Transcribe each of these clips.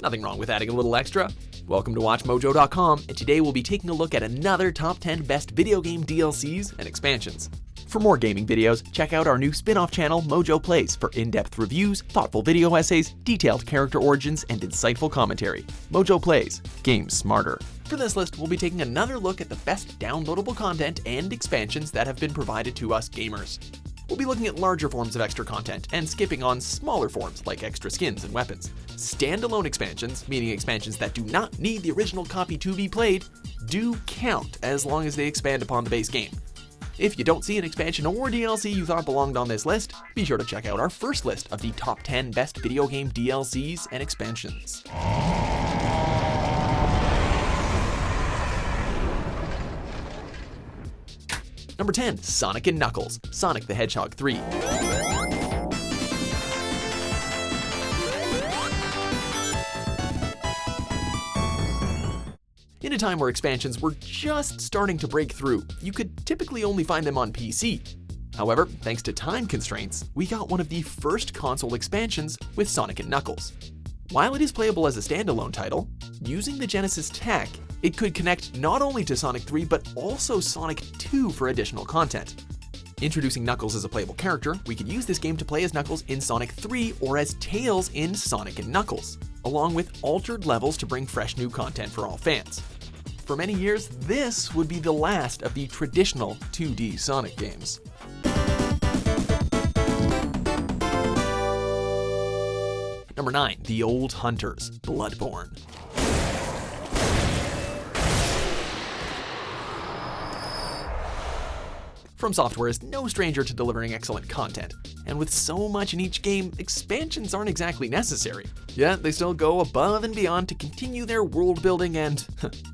Nothing wrong with adding a little extra. Welcome to WatchMojo.com, and today we'll be taking a look at another top 10 best video game DLCs and expansions. For more gaming videos, check out our new spin-off channel, Mojo Plays, for in-depth reviews, thoughtful video essays, detailed character origins, and insightful commentary. Mojo Plays, games smarter. For this list, we'll be taking another look at the best downloadable content and expansions that have been provided to us gamers. We'll be looking at larger forms of extra content and skipping on smaller forms like extra skins and weapons. Standalone expansions, meaning expansions that do not need the original copy to be played, do count as long as they expand upon the base game. If you don't see an expansion or DLC you thought belonged on this list, be sure to check out our first list of the top 10 best video game DLCs and expansions. Number 10, Sonic & Knuckles, Sonic the Hedgehog 3. In a time where expansions were just starting to break through, you could typically only find them on PC. However, thanks to time constraints, we got one of the first console expansions with Sonic & Knuckles. While it is playable as a standalone title, using the Genesis tech, it could connect not only to Sonic 3 but also Sonic 2 for additional content. Introducing Knuckles as a playable character, we could use this game to play as Knuckles in Sonic 3 or as Tails in Sonic & Knuckles, along with altered levels to bring fresh new content for all fans. For many years, this would be the last of the traditional 2D Sonic games. Number 9, The Old Hunters, Bloodborne. From Software is no stranger to delivering excellent content, and with so much in each game, expansions aren't exactly necessary. Yet they still go above and beyond to continue their world building and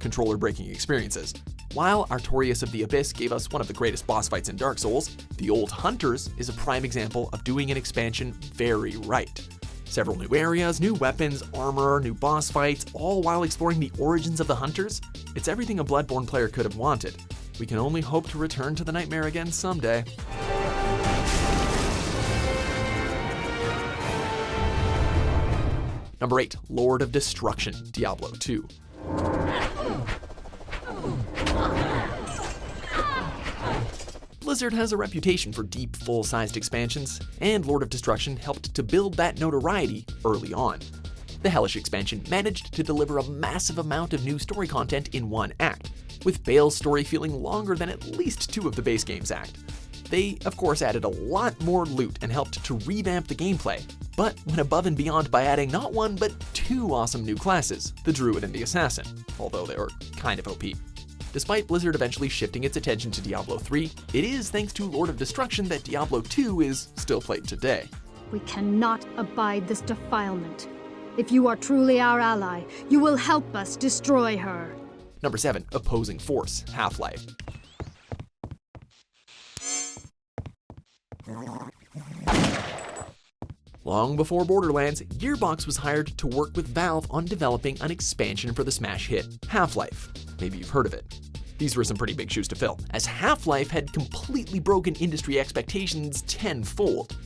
controller breaking experiences. While Artorias of the Abyss gave us one of the greatest boss fights in Dark Souls, The Old Hunters is a prime example of doing an expansion very right. Several new areas, new weapons, armor, new boss fights, all while exploring the origins of the Hunters. It's everything a Bloodborne player could have wanted. We can only hope to return to the nightmare again someday. Number 8, Lord of Destruction, Diablo 2. Blizzard has a reputation for deep, full-sized expansions, and Lord of Destruction helped to build that notoriety early on. The Hellish expansion managed to deliver a massive amount of new story content in one act, with Bale's story feeling longer than at least 2 of the base game's act. They, of course, added a lot more loot and helped to revamp the gameplay, but went above and beyond by adding not 1 but 2 awesome new classes, the Druid and the Assassin, although they were kind of OP. Despite Blizzard eventually shifting its attention to Diablo 3, it is thanks to Lord of Destruction that Diablo 2 is still played today. We cannot abide this defilement. If you are truly our ally, you will help us destroy her. Number 7, Opposing Force, Half-Life. Long before Borderlands, Gearbox was hired to work with Valve on developing an expansion for the smash hit, Half-Life. Maybe you've heard of it. These were some pretty big shoes to fill, as Half-Life had completely broken industry expectations tenfold.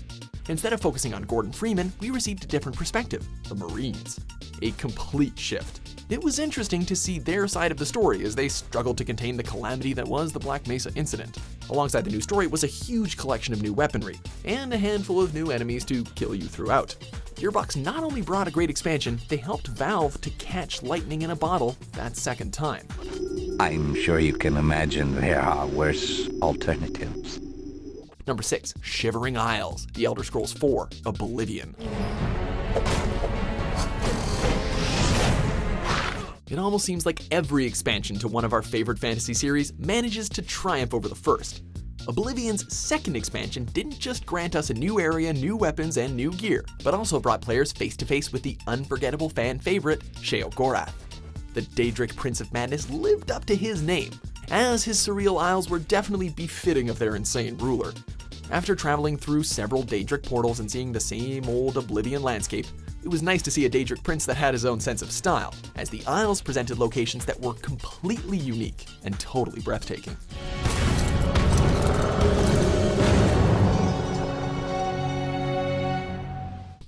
Instead of focusing on Gordon Freeman, we received a different perspective, the Marines. A complete shift. It was interesting to see their side of the story as they struggled to contain the calamity that was the Black Mesa incident. Alongside the new story was a huge collection of new weaponry, and a handful of new enemies to kill you throughout. Gearbox not only brought a great expansion, they helped Valve to catch lightning in a bottle that second time. I'm sure you can imagine there are worse alternatives. Number 6, Shivering Isles, The Elder Scrolls 4, Oblivion. It almost seems like every expansion to one of our favorite fantasy series manages to triumph over the first. Oblivion's second expansion didn't just grant us a new area, new weapons, and new gear, but also brought players face to face with the unforgettable fan favorite, Sheogorath. The Daedric Prince of Madness lived up to his name, as his surreal isles were definitely befitting of their insane ruler. After traveling through several Daedric portals and seeing the same old Oblivion landscape, it was nice to see a Daedric prince that had his own sense of style, as the Isles presented locations that were completely unique and totally breathtaking.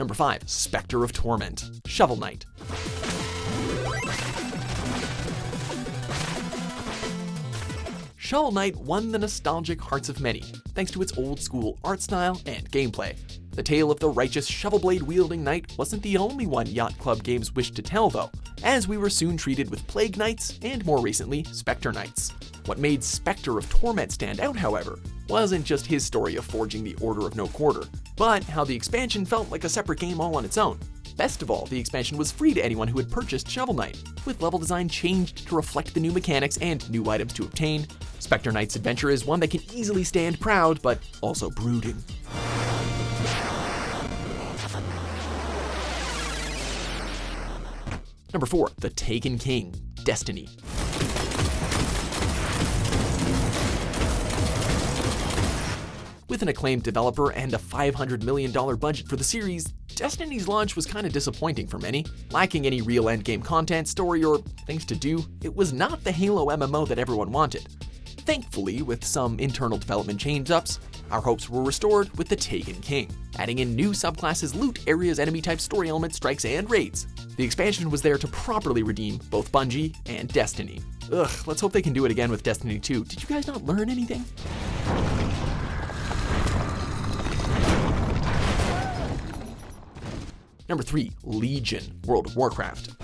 Number 5, Specter of Torment, Shovel Knight. Shovel Knight won the nostalgic hearts of many, thanks to its old-school art style and gameplay. The tale of the righteous shovel blade wielding knight wasn't the only one Yacht Club Games wished to tell though, as we were soon treated with Plague Knights and more recently, Specter Knights. What made Specter of Torment stand out, however, wasn't just his story of forging the Order of No Quarter, but how the expansion felt like a separate game all on its own. Best of all, the expansion was free to anyone who had purchased Shovel Knight, with level design changed to reflect the new mechanics and new items to obtain. Specter Knight's adventure is one that can easily stand proud, but also brooding. Number 4, The Taken King, Destiny. With an acclaimed developer and a $500 million budget for the series, Destiny's launch was kinda disappointing for many. Lacking any real endgame content, story, or things to do, it was not the Halo MMO that everyone wanted. Thankfully, with some internal development change-ups, our hopes were restored with The Taken King, adding in new subclasses, loot, areas, enemy types, story elements, strikes, and raids. The expansion was there to properly redeem both Bungie and Destiny. Ugh, let's hope they can do it again with Destiny 2. Did you guys not learn anything? Number 3, Legion, World of Warcraft.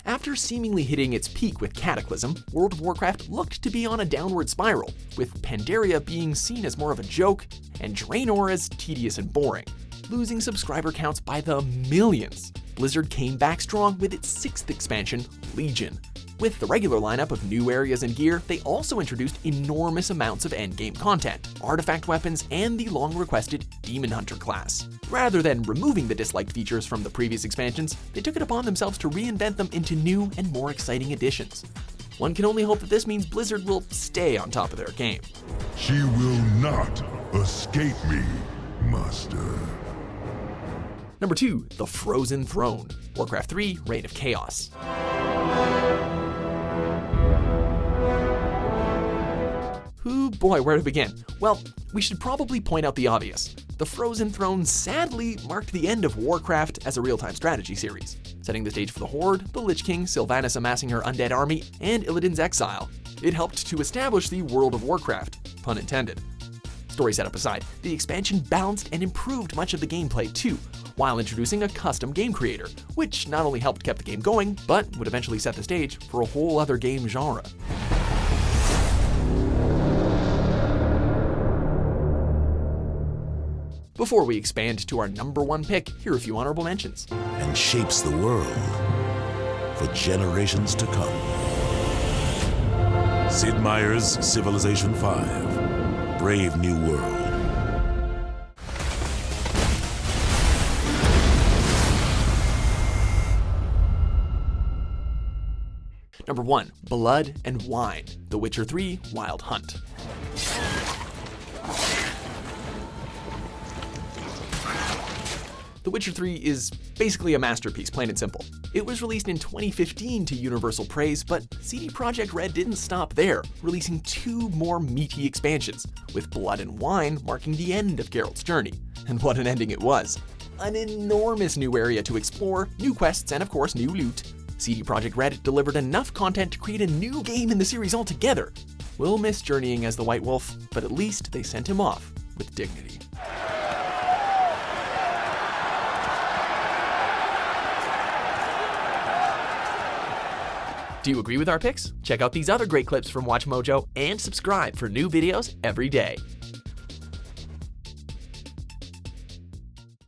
After seemingly hitting its peak with Cataclysm, World of Warcraft looked to be on a downward spiral, with Pandaria being seen as more of a joke, and Draenor as tedious and boring, losing subscriber counts by the millions. Blizzard came back strong with its 6th expansion, Legion. With the regular lineup of new areas and gear, they also introduced enormous amounts of endgame content, artifact weapons, and the long-requested Demon Hunter class. Rather than removing the disliked features from the previous expansions, they took it upon themselves to reinvent them into new and more exciting additions. One can only hope that this means Blizzard will stay on top of their game. She will not escape me, Master. Number 2, The Frozen Throne, Warcraft 3, Reign of Chaos. Ooh boy, where to begin? Well, we should probably point out the obvious. The Frozen Throne sadly marked the end of Warcraft as a real-time strategy series, setting the stage for the Horde, the Lich King, Sylvanas amassing her undead army, and Illidan's exile. It helped to establish the World of Warcraft, pun intended. Story setup aside, the expansion balanced and improved much of the gameplay too, while introducing a custom game creator, which not only helped keep the game going, but would eventually set the stage for a whole other game genre. Before we expand to our number 1 pick, here are a few honorable mentions. And shapes the world for generations to come. Sid Meier's Civilization 5, Brave New World. Number 1, Blood and Wine, The Witcher 3, Wild Hunt. The Witcher 3 is basically a masterpiece, plain and simple. It was released in 2015 to universal praise, but CD Projekt Red didn't stop there, releasing 2 more meaty expansions, with Blood and Wine marking the end of Geralt's journey. And what an ending it was. An enormous new area to explore, new quests, and of course new loot. CD Projekt Red delivered enough content to create a new game in the series altogether. We'll miss journeying as the White Wolf, but at least they sent him off with dignity. Do you agree with our picks? Check out these other great clips from WatchMojo and subscribe for new videos every day.